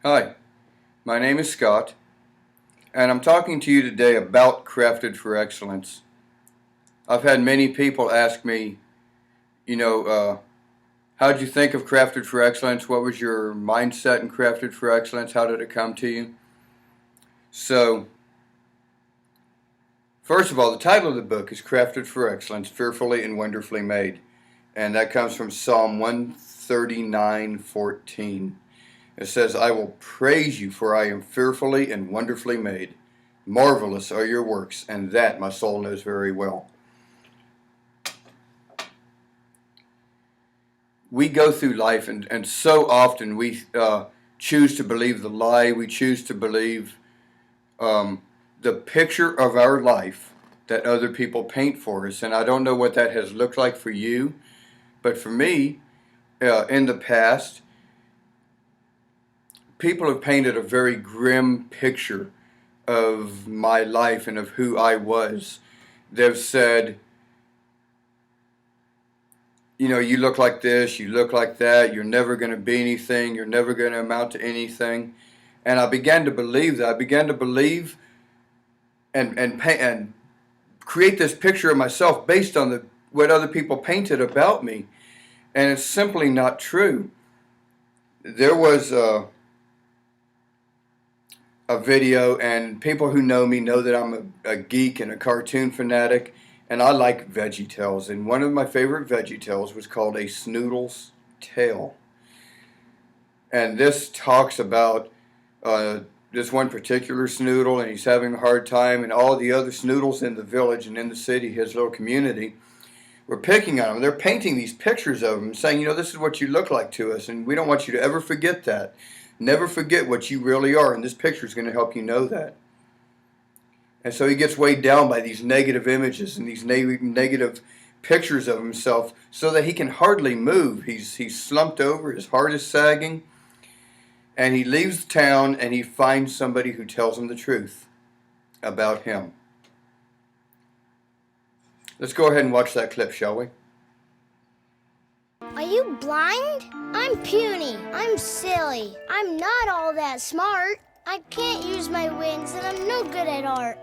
Hi, my name is Scott, and I'm talking to you today about Crafted for Excellence. I've had many people ask me, you know, how'd you think of Crafted for Excellence? What was your mindset in Crafted for Excellence? How did it come to you? So, first of all, the title of the book is Crafted for Excellence, Fearfully and Wonderfully Made. And that comes from Psalm 139:14. It says, I will praise you, for I am fearfully and wonderfully made. Marvelous are your works, and that my soul knows very well. We go through life, and so often we choose to believe the lie. We choose to believe the picture of our life that other people paint for us. And I don't know what that has looked like for you, but for me, in the past, people have painted a very grim picture of my life and of who I was. They've said, you look like this, you look like that, you're never going to be anything, you're never going to amount to anything. And I began to believe that. I began to believe and create this picture of myself based on what other people painted about me. And it's simply not true. There was a video, and people who know me know that I'm a geek and a cartoon fanatic, and I like VeggieTales. And one of my favorite VeggieTales was called A Snoodle's Tale. And this talks about this one particular Snoodle, and he's having a hard time, and all the other Snoodles in the village and in the city, his little community, were picking on him. They're painting these pictures of him, saying, this is what you look like to us, and we don't want you to ever forget that. Never forget what you really are, and this picture is going to help you know that. And so he gets weighed down by these negative images and these negative pictures of himself so that he can hardly move. He's slumped over, his heart is sagging, and he leaves town and he finds somebody who tells him the truth about him. Let's go ahead and watch that clip, shall we? Are you blind? I'm puny. I'm silly. I'm not all that smart. I can't use my wings, and I'm no good at art.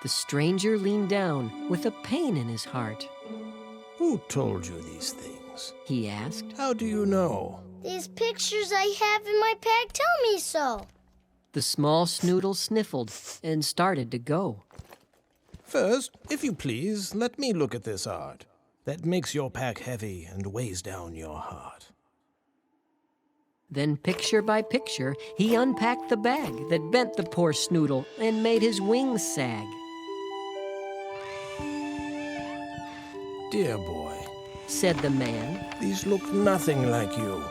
The stranger leaned down with a pain in his heart. Who told you these things? He asked. How do you know? These pictures I have in my pack tell me so. The small Snoodle sniffled and started to go. First, if you please, let me look at this art. That makes your pack heavy and weighs down your heart. Then, picture by picture, he unpacked the bag that bent the poor Snoodle and made his wings sag. Dear boy, said the man. These look nothing like you.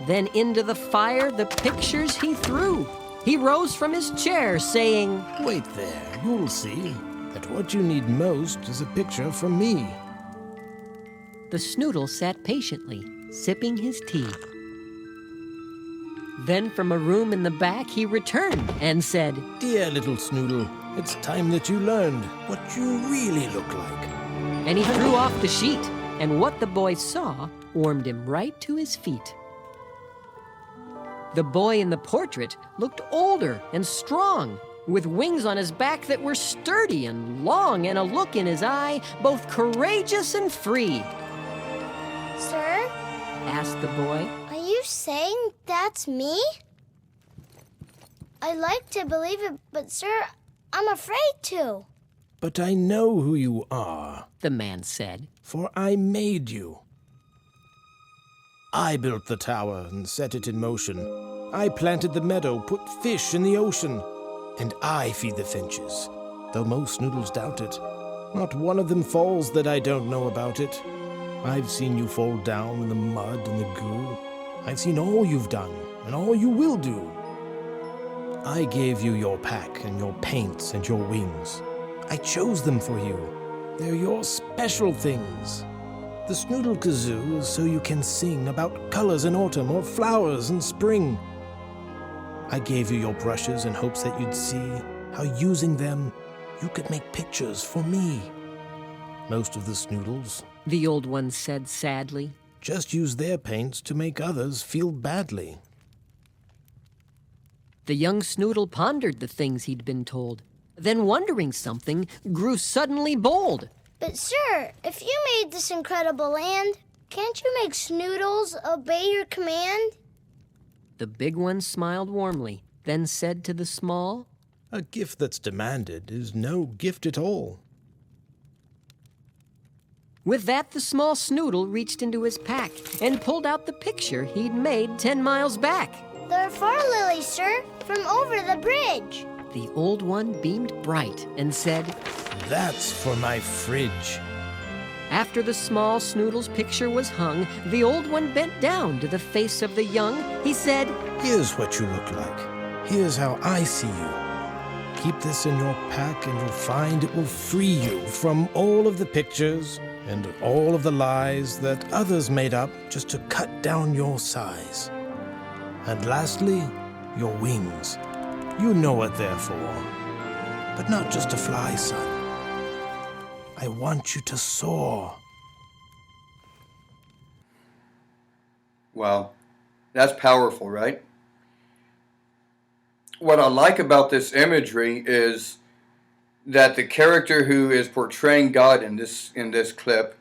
Then into the fire the pictures he threw. He rose from his chair, saying, Wait there, you'll see that what you need most is a picture from me. The Snoodle sat patiently, sipping his tea. Then from a room in the back he returned and said, Dear little Snoodle, it's time that you learned what you really look like. And he threw off the sheet, and what the boy saw warmed him right to his feet. The boy in the portrait looked older and strong, with wings on his back that were sturdy and long, and a look in his eye both courageous and free. Sir? asked the boy. Are you saying that's me? I like to believe it, but sir, I'm afraid to. But I know who you are, the man said, for I made you. I built the tower and set it in motion. I planted the meadow, put fish in the ocean, and I feed the finches, though most Snoodles doubt it. Not one of them falls that I don't know about it. I've seen you fall down in the mud and the goo. I've seen all you've done and all you will do. I gave you your pack and your paints and your wings. I chose them for you. They're your special things. The Snoodle Kazoo is so you can sing about colors in autumn or flowers in spring. I gave you your brushes in hopes that you'd see how using them you could make pictures for me. Most of the Snoodles, the old one said sadly, just use their paints to make others feel badly. The young Snoodle pondered the things he'd been told, then wondering something, grew suddenly bold. But sir, if you made this incredible land, can't you make Snoodles obey your command? The big one smiled warmly, then said to the small, A gift that's demanded is no gift at all. With that, the small Snoodle reached into his pack and pulled out the picture he'd made 10 miles back. There are 4 lilies, sir, from over the bridge. The old one beamed bright and said, That's for my fridge. After the small Snoodle's picture was hung, the old one bent down to the face of the young. He said, Here's what you look like. Here's how I see you. Keep this in your pack and you'll find it will free you from all of the pictures and all of the lies that others made up just to cut down your size. And lastly, your wings. You know what they're for. But not just to fly, son. I want you to soar. Wow, that's powerful, right? What I like about this imagery is that the character who is portraying God in this clip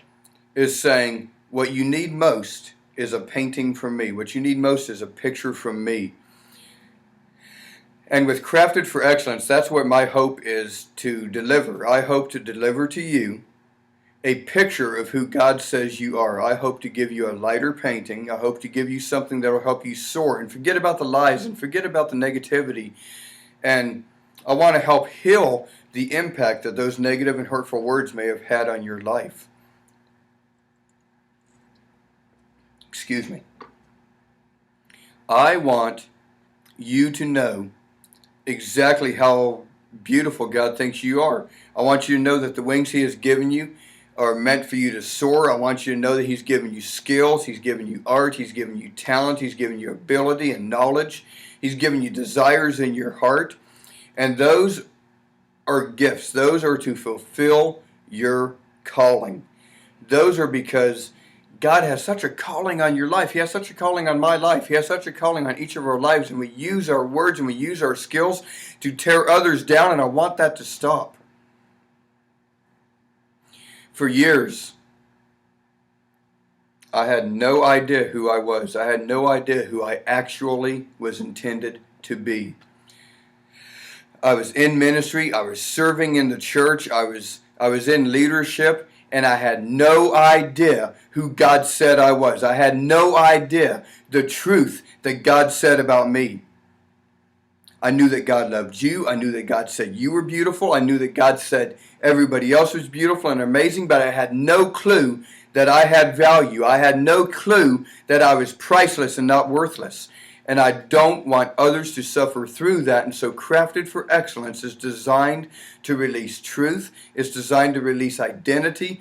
is saying, what you need most is a painting from me. What you need most is a picture from me. And with Crafted for Excellence, that's what my hope is to deliver. I hope to deliver to you a picture of who God says you are. I hope to give you a lighter painting. I hope to give you something that will help you soar and forget about the lies and forget about the negativity. And I want to help heal the impact that those negative and hurtful words may have had on your life. Excuse me. I want you to know exactly how beautiful God thinks you are. I want you to know that the wings He has given you are meant for you to soar. I want you to know that He's given you skills, He's given you art, He's given you talent, He's given you ability and knowledge. He's given you desires in your heart. And those are gifts. Those are to fulfill your calling. Those are because God has such a calling on your life. He has such a calling on my life. He has such a calling on each of our lives. And we use our words and we use our skills to tear others down. And I want that to stop. For years, I had no idea who I was. I had no idea who I actually was intended to be. I was in ministry. I was serving in the church. I was in leadership. And I had no idea who God said I was. I had no idea the truth that God said about me. I knew that God loved you. I knew that God said you were beautiful. I knew that God said everybody else was beautiful and amazing, but I had no clue that I had value. I had no clue that I was priceless and not worthless. And I don't want others to suffer through that. And so Crafted for Excellence is designed to release truth. It's designed to release identity.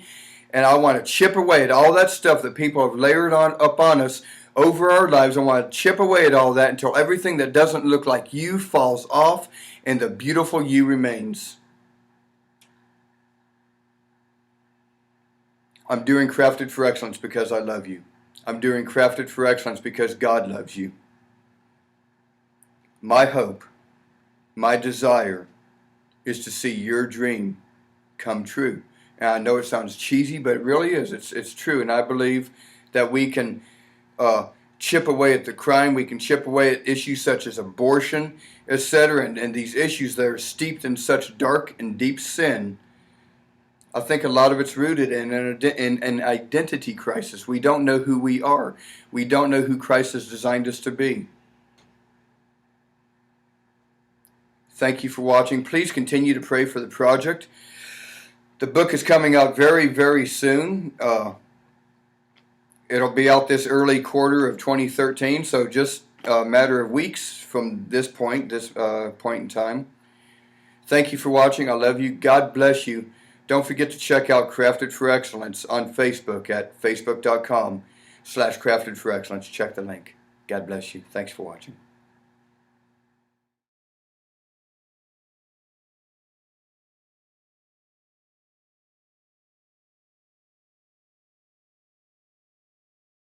And I want to chip away at all that stuff that people have layered up on us over our lives. I want to chip away at all that until everything that doesn't look like you falls off and the beautiful you remains. I'm doing Crafted for Excellence because I love you. I'm doing Crafted for Excellence because God loves you. My hope, my desire is to see your dream come true. And I know it sounds cheesy, but it really is. It's true. And I believe that we can chip away at the crime. We can chip away at issues such as abortion, etc. And these issues that are steeped in such dark and deep sin. I think a lot of it's rooted in an identity crisis. We don't know who we are. We don't know who Christ has designed us to be. Thank you for watching. Please continue to pray for the project. The book is coming out very, very soon. It'll be out this early quarter of 2013, so just a matter of weeks from this point in time. Thank you for watching. I love you. God bless you. Don't forget to check out Crafted for Excellence on Facebook at facebook.com/Crafted for Excellence. Check the link. God bless you. Thanks for watching.